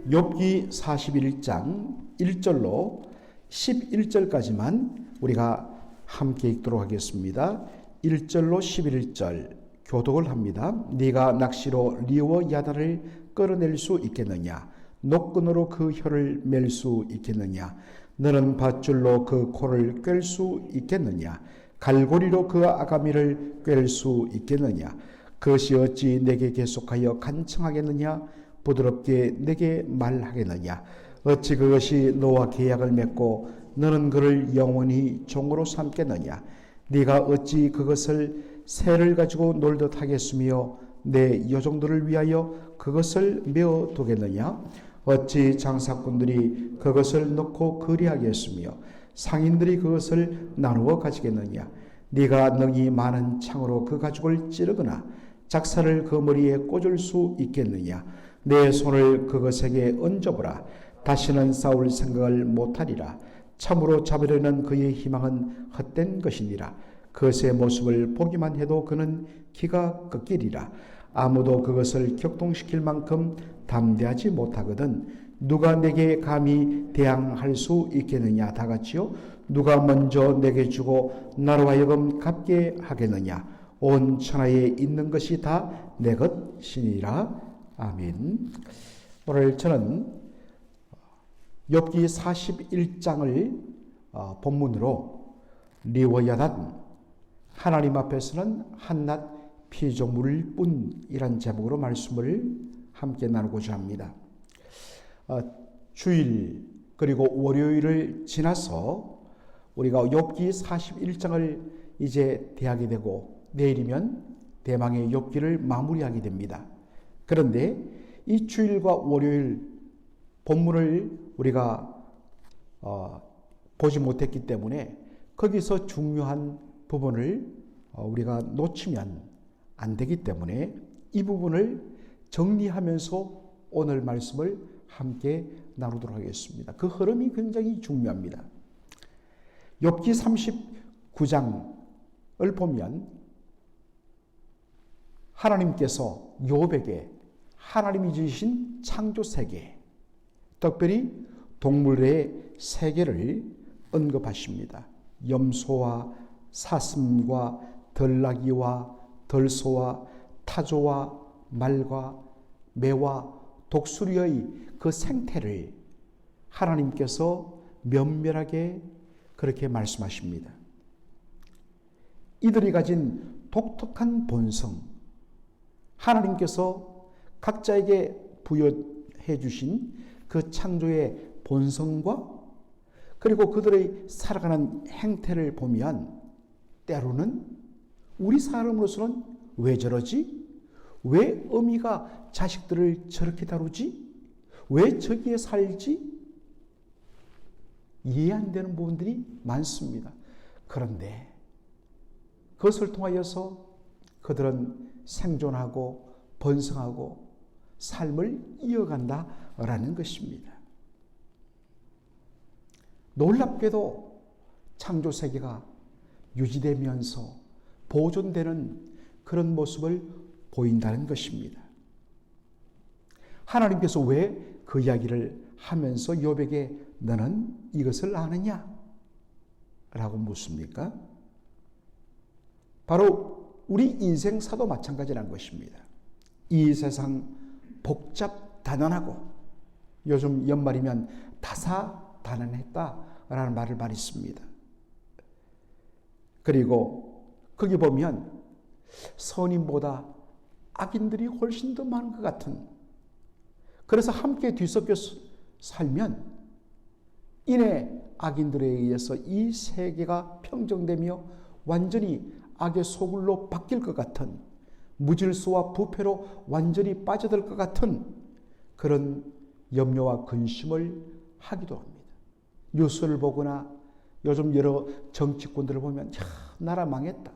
욥기 41장 1절로 11절까지만 우리가 함께 읽도록 하겠습니다. 1절로 11절 교독을 합니다. 네가 낚시로 리워 야단을 끌어낼 수 있겠느냐? 노끈으로 그 혀를 맬 수 있겠느냐? 너는 밧줄로 그 코를 꿰 수 있겠느냐? 갈고리로 그 아가미를 꿰 수 있겠느냐? 그것이 어찌 내게 계속하여 간청하겠느냐? 부드럽게 내게 말하겠느냐? 어찌 그것이 너와 계약을 맺고 너는 그를 영원히 종으로 삼겠느냐? 네가 어찌 그것을 새를 가지고 놀듯 하겠으며 내 여종들을 위하여 그것을 메어 두겠느냐? 어찌 장사꾼들이 그것을 넣고 거래하겠으며 상인들이 그것을 나누어 가지겠느냐? 네가 능히 많은 창으로 그 가죽을 찌르거나 작사를 그 머리에 꽂을 수 있겠느냐? 내 손을 그것에게 얹어보라. 다시는 싸울 생각을 못하리라. 참으로 잡으려는 그의 희망은 헛된 것이니라. 그것의 모습을 보기만 해도 그는 기가 꺾이리라. 아무도 그것을 격동시킬 만큼 담대하지 못하거든 누가 내게 감히 대항할 수 있겠느냐? 다 같이요. 누가 먼저 내게 주고 나로 하여금 갚게 하겠느냐? 온 천하에 있는 것이 다 내 것이니라. 아멘. 오늘 저는 욥기 41장을 본문으로 리워야단 하나님 앞에서는 한낱 피조물일 뿐이란 제목으로 말씀을 함께 나누고자 합니다. 주일 그리고 월요일을 지나서 우리가 욥기 41장을 이제 대하게 되고 내일이면 대망의 욥기를 마무리하게 됩니다. 그런데 이 주일과 월요일 본문을 우리가 보지 못했기 때문에 거기서 중요한 부분을 우리가 놓치면 안 되기 때문에 이 부분을 정리하면서 오늘 말씀을 함께 나누도록 하겠습니다. 그 흐름이 굉장히 중요합니다. 욥기 39장을 보면 하나님께서 욥에게 하나님이 지으신 창조세계, 특별히 동물의 세계를 언급하십니다. 염소와 사슴과 들나귀와 들소와 타조와 말과 매와 독수리의 그 생태를 하나님께서 면밀하게 그렇게 말씀하십니다. 이들이 가진 독특한 본성, 하나님께서 각자에게 부여해 주신 그 창조의 본성과 그리고 그들의 살아가는 행태를 보면 때로는 우리 사람으로서는 왜 저러지? 왜 어미가 자식들을 저렇게 다루지? 왜 저기에 살지? 이해 안 되는 부분들이 많습니다. 그런데 그것을 통하여서 그들은 생존하고 번성하고 삶을 이어간다라는 것입니다. 놀랍게도 창조세계가 유지되면서 보존되는 그런 모습을 보인다는 것입니다. 하나님께서 왜 그 이야기를 하면서 욥에게 너는 이것을 아느냐? 라고 묻습니까? 바로 우리 인생사도 마찬가지라는 것입니다. 이 세상 복잡다단하고 요즘 연말이면 다사다난했다라는 말을 많이 씁니다. 그리고 거기 보면 선인보다 악인들이 훨씬 더 많은 것 같은, 그래서 함께 뒤섞여 살면 이내 악인들에 의해서 이 세계가 평정되며 완전히 악의 소굴로 바뀔 것 같은, 무질서와 부패로 완전히 빠져들 것 같은 그런 염려와 근심을 하기도 합니다. 뉴스를 보거나 요즘 여러 정치꾼들을 보면 나라 망했다.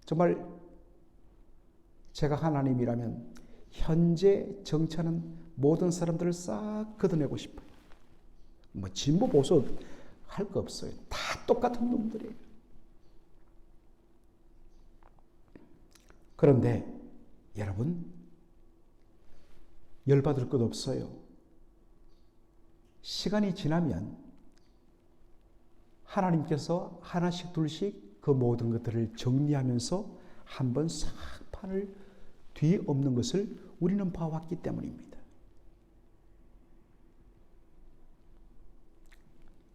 정말 제가 하나님이라면 현재 정치하는 모든 사람들을 싹 걷어내고 싶어요. 뭐 진보 보수 할 거 없어요. 다 똑같은 놈들이에요. 그런데 여러분, 열받을 것 없어요. 시간이 지나면 하나님께서 하나씩 둘씩 그 모든 것들을 정리하면서 한번 싹 판을 뒤엎는 것을 우리는 봐왔기 때문입니다.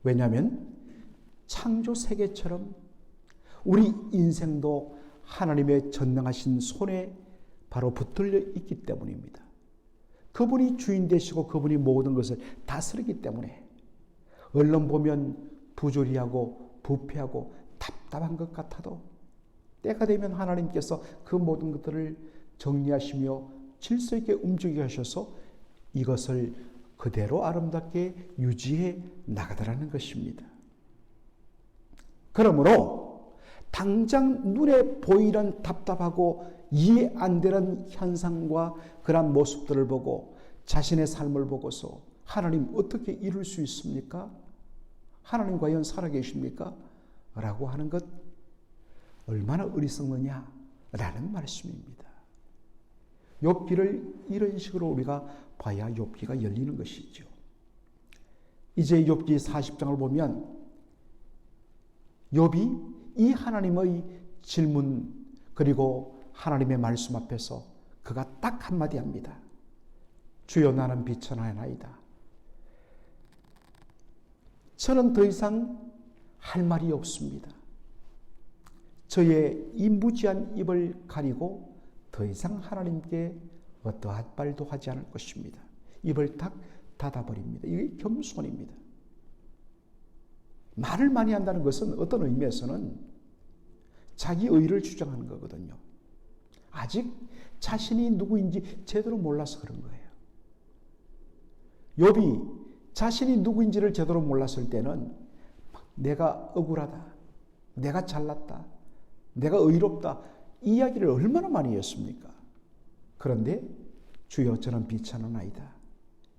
왜냐하면 창조 세계처럼 우리 인생도 하나님의 전능하신 손에 바로 붙들려 있기 때문입니다. 그분이 주인 되시고 그분이 모든 것을 다스리기 때문에 얼른 보면 부조리하고 부패하고 답답한 것 같아도 때가 되면 하나님께서 그 모든 것들을 정리하시며 질서 있게 움직이게 하셔서 이것을 그대로 아름답게 유지해 나가더라는 것입니다. 그러므로 당장 눈에 보이는 답답하고 이해 안 되는 현상과 그런 모습들을 보고 자신의 삶을 보고서 하나님 어떻게 이룰 수 있습니까? 하나님 과연 살아계십니까? 라고 하는 것 얼마나 어리석느냐라는 말씀입니다. 욥기를 이런 식으로 우리가 봐야 욥기가 열리는 것이죠. 이제 욥기 40장을 보면 욥이 이 하나님의 질문 그리고 하나님의 말씀 앞에서 그가 딱 한마디 합니다. 주여 나는 비천하나이다. 저는 더 이상 할 말이 없습니다. 저의 이 무지한 입을 가리고 더 이상 하나님께 어떠한 말도 하지 않을 것입니다. 입을 탁 닫아버립니다. 이게 겸손입니다. 말을 많이 한다는 것은 어떤 의미에서는 자기 의를 주장하는 거거든요. 아직 자신이 누구인지 제대로 몰라서 그런 거예요. 욥이 자신이 누구인지를 제대로 몰랐을 때는 내가 억울하다, 내가 잘났다, 내가 의롭다 이 이야기를 얼마나 많이 했습니까? 그런데 주여 저는 비천하나이다.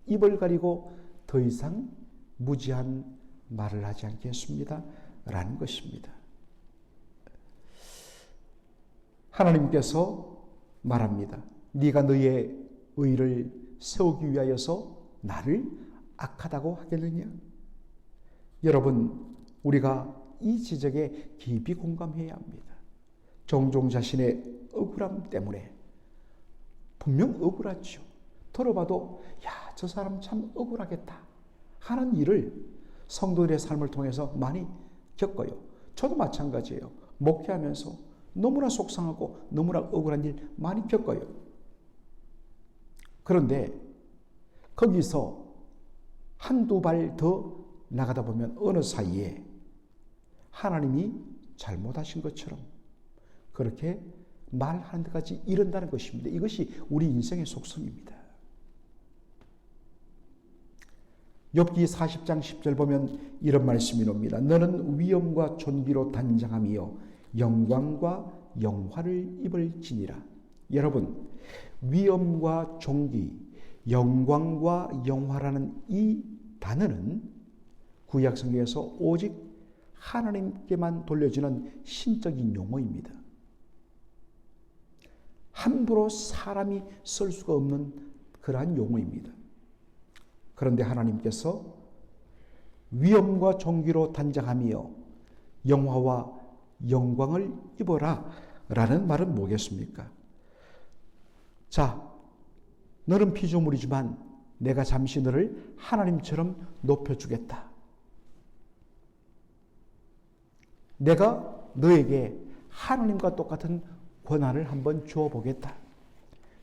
입을 가리고 더 이상 무지한 말을 하지 않겠습니다. 라는 것입니다. 하나님께서 말합니다. 네가 너의 의를 세우기 위하여서 나를 악하다고 하겠느냐? 여러분, 우리가 이 지적에 깊이 공감해야 합니다. 종종 자신의 억울함 때문에 분명 억울하죠. 들어봐도 야, 저 사람 참 억울하겠다 하는 일을 성도들의 삶을 통해서 많이 겪어요. 저도 마찬가지예요. 목회하면서 너무나 속상하고 너무나 억울한 일 많이 겪어요. 그런데 거기서 한두 발 더 나가다 보면 어느 사이에 하나님이 잘못하신 것처럼 그렇게 말하는 데까지 이른다는 것입니다. 이것이 우리 인생의 속성입니다. 욥기 40장 10절 보면 이런 말씀이 옵니다. 너는 위엄과 존귀로 단장하며 영광과 영화를 입을지니라. 여러분, 위엄과 존귀, 영광과 영화라는 이 단어는 구약 성경에서 오직 하나님께만 돌려지는 신적인 용어입니다. 함부로 사람이 쓸 수가 없는 그러한 용어입니다. 그런데 하나님께서 위엄과 존귀로 단장하며 영화와 영광을 입어라 라는 말은 뭐겠습니까? 자, 너는 피조물이지만 내가 잠시 너를 하나님처럼 높여주겠다. 내가 너에게 하나님과 똑같은 권한을 한번 주어보겠다.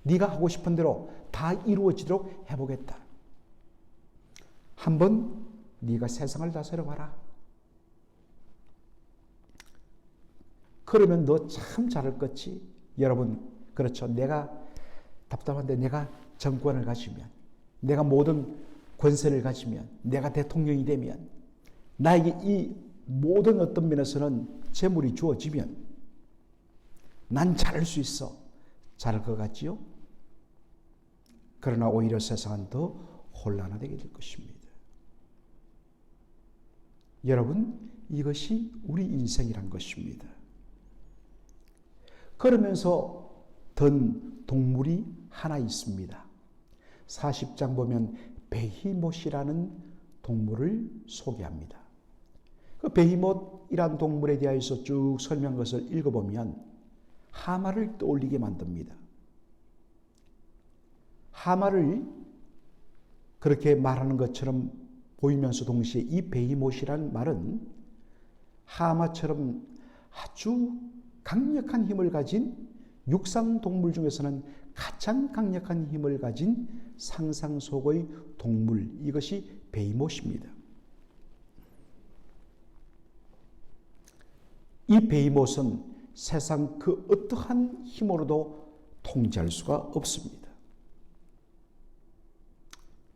네가 하고 싶은 대로 다 이루어지도록 해보겠다. 한번 네가 세상을 다스려 봐라. 그러면 너 참 잘할 거지. 여러분, 그렇죠. 내가 답답한데 내가 정권을 가지면, 내가 모든 권세를 가지면, 내가 대통령이 되면, 나에게 이 모든 어떤 면에서는 재물이 주어지면 난 잘할 수 있어. 잘할 것 같지요? 그러나 오히려 세상은 더 혼란화되게 될 것입니다. 여러분, 이것이 우리 인생이란 것입니다. 그러면서 든 동물이 하나 있습니다. 40장 보면 베히못이라는 동물을 소개합니다. 그 베히못이라는 동물에 대해서 쭉 설명한 것을 읽어보면 하마를 떠올리게 만듭니다. 하마를 그렇게 말하는 것처럼 보이면서 동시에 이 베히못이라는 말은 하마처럼 아주 강력한 힘을 가진 육상 동물 중에서는 가장 강력한 힘을 가진 상상 속의 동물, 이것이 베히못입니다. 이 베히못은 세상 그 어떠한 힘으로도 통제할 수가 없습니다.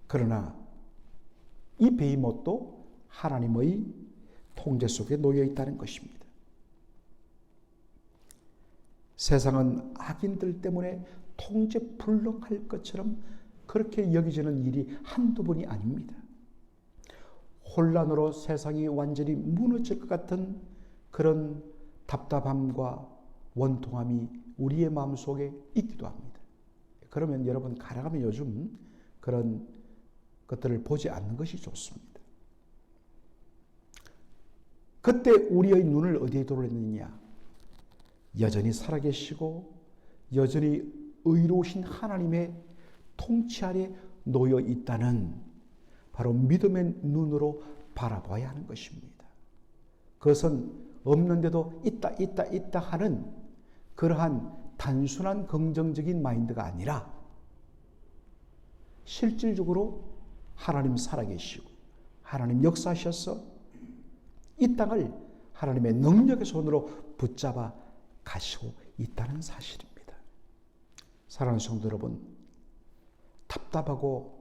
그러나 이 베히못도 하나님의 통제 속에 놓여 있다는 것입니다. 세상은 악인들 때문에 통제 불능할 것처럼 그렇게 여겨지는 일이 한두 번이 아닙니다. 혼란으로 세상이 완전히 무너질 것 같은 그런 답답함과 원통함이 우리의 마음속에 있기도 합니다. 그러면 여러분 가능하면 요즘 그런 것들을 보지 않는 것이 좋습니다. 그때 우리의 눈을 어디에 돌렸느냐? 여전히 살아계시고 여전히 의로우신 하나님의 통치 아래 놓여 있다는 바로 믿음의 눈으로 바라봐야 하는 것입니다. 그것은 없는데도 있다 하는 그러한 단순한 긍정적인 마인드가 아니라 실질적으로 하나님 살아계시고 하나님 역사하셔서 이 땅을 하나님의 능력의 손으로 붙잡아 가시고 있다는 사실입니다. 사랑하는 성도 여러분, 답답하고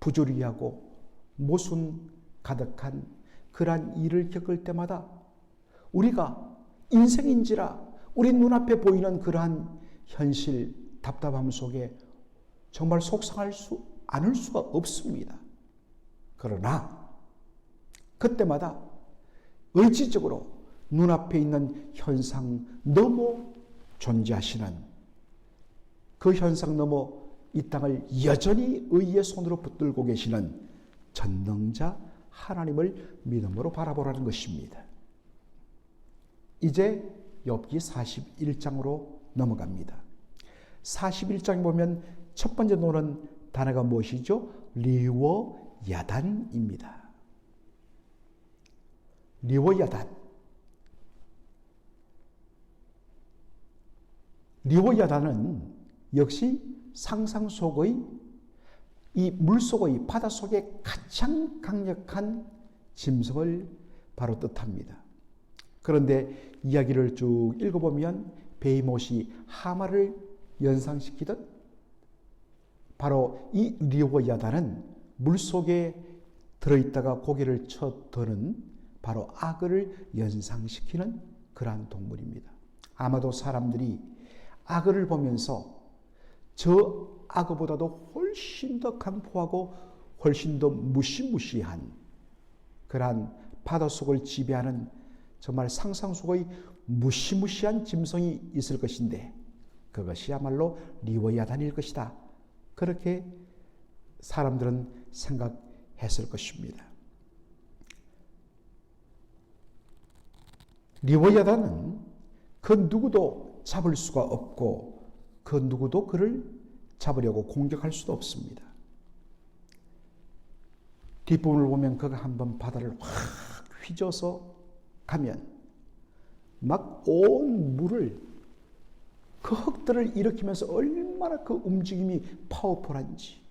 부조리하고 모순 가득한 그러한 일을 겪을 때마다 우리가 인생인지라 우리 눈앞에 보이는 그러한 현실, 답답함 속에 정말 속상할 수 않을 수가 없습니다. 그러나 그때마다 의지적으로 눈앞에 있는 현상 넘어 존재하시는 그 현상 넘어 이 땅을 여전히 의의 손으로 붙들고 계시는 전능자 하나님을 믿음으로 바라보라는 것입니다. 이제 욥기 41장으로 넘어갑니다. 41장에 보면 첫 번째 노는 단어가 무엇이죠? 리워야단입니다. 리워야단. 리워야단은 역시 상상 속의 이 물속의 바닷속의 가장 강력한 짐승을 바로 뜻합니다. 그런데 이야기를 쭉 읽어보면 베히못이 하마를 연상시키듯 바로 이 리워야단은 물속에 들어있다가 고개를 쳐드는 바로 악어를 연상시키는 그러한 동물입니다. 아마도 사람들이 악어를 보면서 저 악어보다도 훨씬 더 강포하고 훨씬 더 무시무시한 그러한 바닷속을 지배하는 정말 상상 속의 무시무시한 짐승이 있을 것인데 그것이야말로 리워야단일 것이다. 그렇게 사람들은 생각했을 것입니다. 리워야단은 그 누구도 잡을 수가 없고 그 누구도 그를 잡으려고 공격할 수도 없습니다. 뒷부분을 보면 그가 한번 바다를 확 휘저어서 가면 막 온 물을 그 흙들을 일으키면서 얼마나 그 움직임이 파워풀한지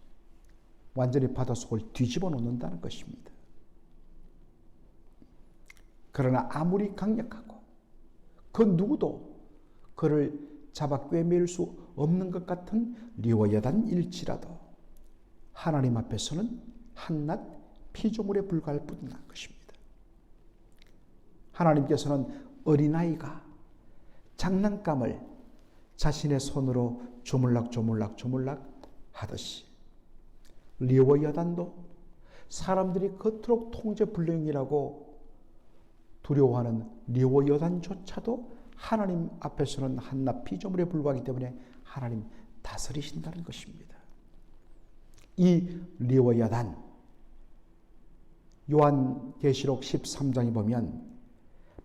완전히 바닷속을 뒤집어 놓는다는 것입니다. 그러나 아무리 강력하고 그 누구도 그를 잡아 꿰맬 수 없는 것 같은 리워야단일지라도 하나님 앞에서는 한낱 피조물에 불과할 뿐인 것입니다. 하나님께서는 어린아이가 장난감을 자신의 손으로 조물락 하듯이 리워야단도 사람들이 겉으로 통제불능이라고 두려워하는 리워야단조차도 하나님 앞에서는 한낱 피조물에 불과하기 때문에 하나님 다스리신다는 것입니다. 이 리워야단, 요한계시록 13장에 보면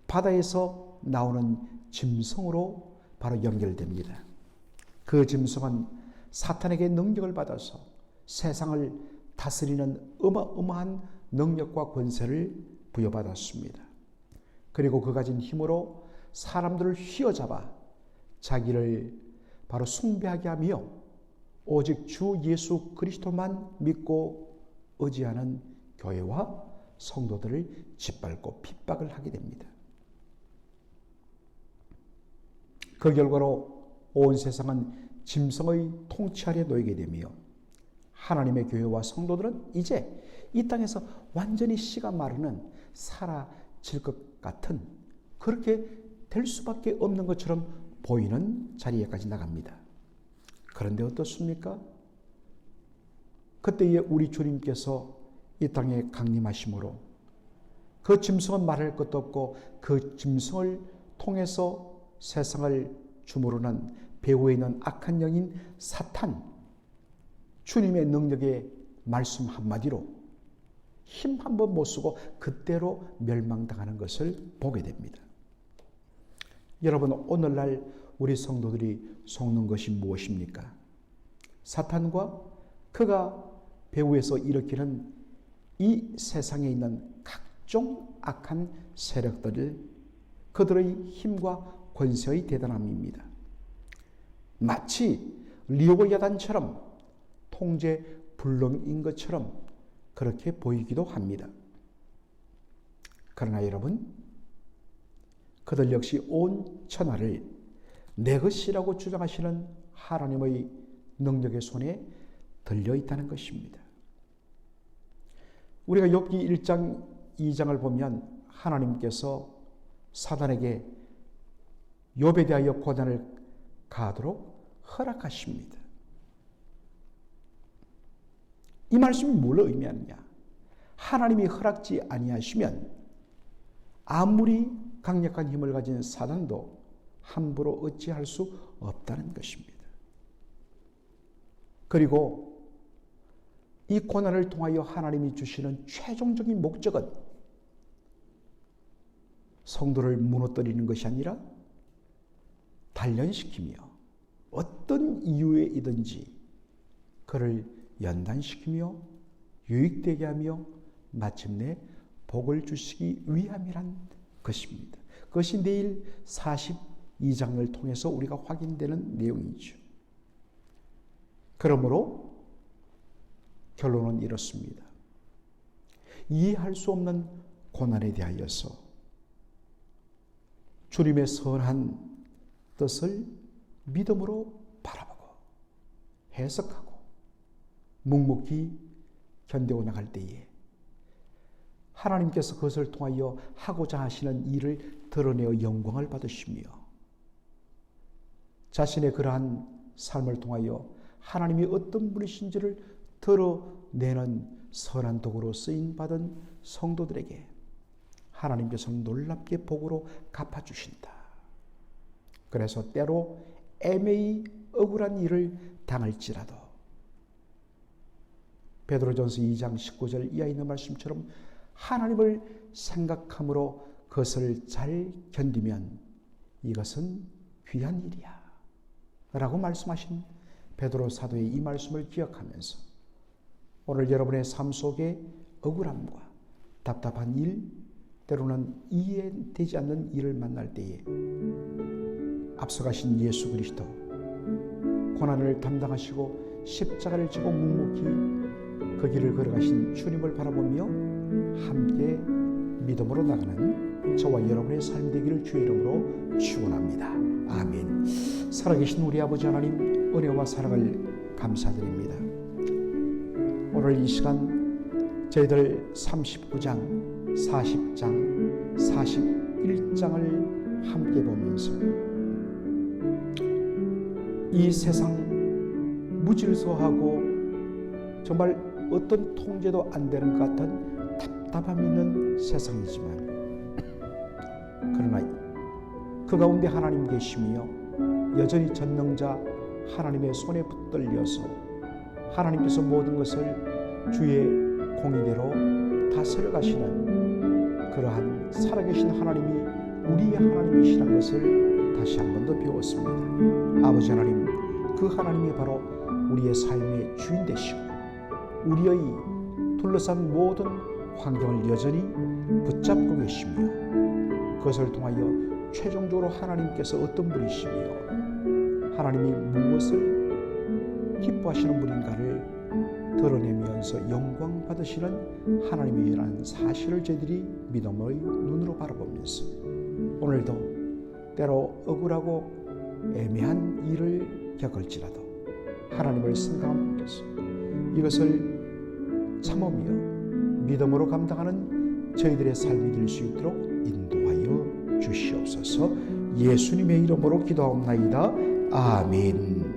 바다에서 나오는 짐승으로 바로 연결됩니다. 그 짐승은 사탄에게 능력을 받아서 세상을 다스리는 어마어마한 능력과 권세를 부여받았습니다. 그리고 그 가진 힘으로 사람들을 휘어잡아 자기를 바로 숭배하게 하며 오직 주 예수 그리스도만 믿고 의지하는 교회와 성도들을 짓밟고 핍박을 하게 됩니다. 그 결과로 온 세상은 짐승의 통치 아래 놓이게 되며 하나님의 교회와 성도들은 이제 이 땅에서 완전히 씨가 마르는 사라질 것 같은, 그렇게 될 수밖에 없는 것처럼 보이는 자리에까지 나갑니다. 그런데 어떻습니까? 그때에 우리 주님께서 이 땅에 강림하심으로 그 짐승은 말할 것도 없고 그 짐승을 통해서 세상을 주무르는 배후에 있는 악한 영인 사탄, 주님의 능력의 말씀 한마디로 힘 한 번 못 쓰고 그대로 멸망당하는 것을 보게 됩니다. 여러분, 오늘날 우리 성도들이 속는 것이 무엇입니까? 사탄과 그가 배후에서 일으키는 이 세상에 있는 각종 악한 세력들을, 그들의 힘과 권세의 대단함입니다. 마치 리오야단처럼 통제 불능인 것처럼 그렇게 보이기도 합니다. 그러나 여러분, 그들 역시 온 천하를 내 것이라고 주장하시는 하나님의 능력의 손에 들려 있다는 것입니다. 우리가 욥기 1장 2장을 보면 하나님께서 사단에게 욥에 대하여 고난을 가하도록 허락하십니다. 이 말씀이 뭘 의미하느냐? 하나님이 허락지 아니하시면 아무리 강력한 힘을 가진 사단도 함부로 어찌할 수 없다는 것입니다. 그리고 이 고난을 통하여 하나님이 주시는 최종적인 목적은 성도를 무너뜨리는 것이 아니라 단련시키며 어떤 이유에이든지 그를 연단시키며 유익되게 하며 마침내 복을 주시기 위함이란 것입니다. 그것이 내일 42장을 통해서 우리가 확인되는 내용이죠. 그러므로 결론은 이렇습니다. 이해할 수 없는 고난에 대하여서 주님의 선한 뜻을 믿음으로 바라보고 해석하고 묵묵히 견디고 나갈 때에 하나님께서 그것을 통하여 하고자 하시는 일을 드러내어 영광을 받으시며 자신의 그러한 삶을 통하여 하나님이 어떤 분이신지를 드러내는 선한 도구로 쓰임받은 성도들에게 하나님께서는 놀랍게 복으로 갚아주신다. 그래서 때로 애매히 억울한 일을 당할지라도 베드로전서 2장 19절 이하에 있는 말씀처럼 하나님을 생각함으로 그것을 잘 견디면 이것은 귀한 일이야 라고 말씀하신 베드로 사도의 이 말씀을 기억하면서 오늘 여러분의 삶 속에 억울함과 답답한 일, 때로는 이해되지 않는 일을 만날 때에 앞서가신 예수 그리스도 고난을 담당하시고 십자가를 지고 묵묵히 그 길을 걸어가신 주님을 바라보며 함께 믿음으로 나가는 저와 여러분의 삶이 되기를 주의 이름으로 축원합니다. 아멘. 살아계신 우리 아버지 하나님, 은혜와 사랑을 감사드립니다. 오늘 이 시간 저희들 39장, 40장, 41장을 함께 보면서 이 세상 무질서하고 정말 어떤 통제도 안 되는 것 같은 답답함이 있는 세상이지만 그러나 그 가운데 하나님 계시며 여전히 전능자 하나님의 손에 붙들려서 하나님께서 모든 것을 주의 공의대로 다스려 가시는 그러한 살아계신 하나님이 우리의 하나님이시라는 것을 다시 한 번 더 배웠습니다. 아버지 하나님, 그 하나님이 바로 우리의 삶의 주인 되시고 우리의 둘러싼 모든 환경을 여전히 붙잡고 계시며 그것을 통하여 최종적으로 하나님께서 어떤 분이시며 하나님이 무엇을 기뻐하시는 분인가를 드러내면서 영광 받으시는 하나님이라는 사실을 저희들이 믿음의 눈으로 바라보면서 오늘도 때로 억울하고 애매한 일을 겪을지라도 하나님을 생각하면서 이것을 참으며 믿음으로 감당하는 저희들의 삶이 될 수 있도록 인도하여 주시옵소서. 예수님의 이름으로 기도하옵나이다. 아멘.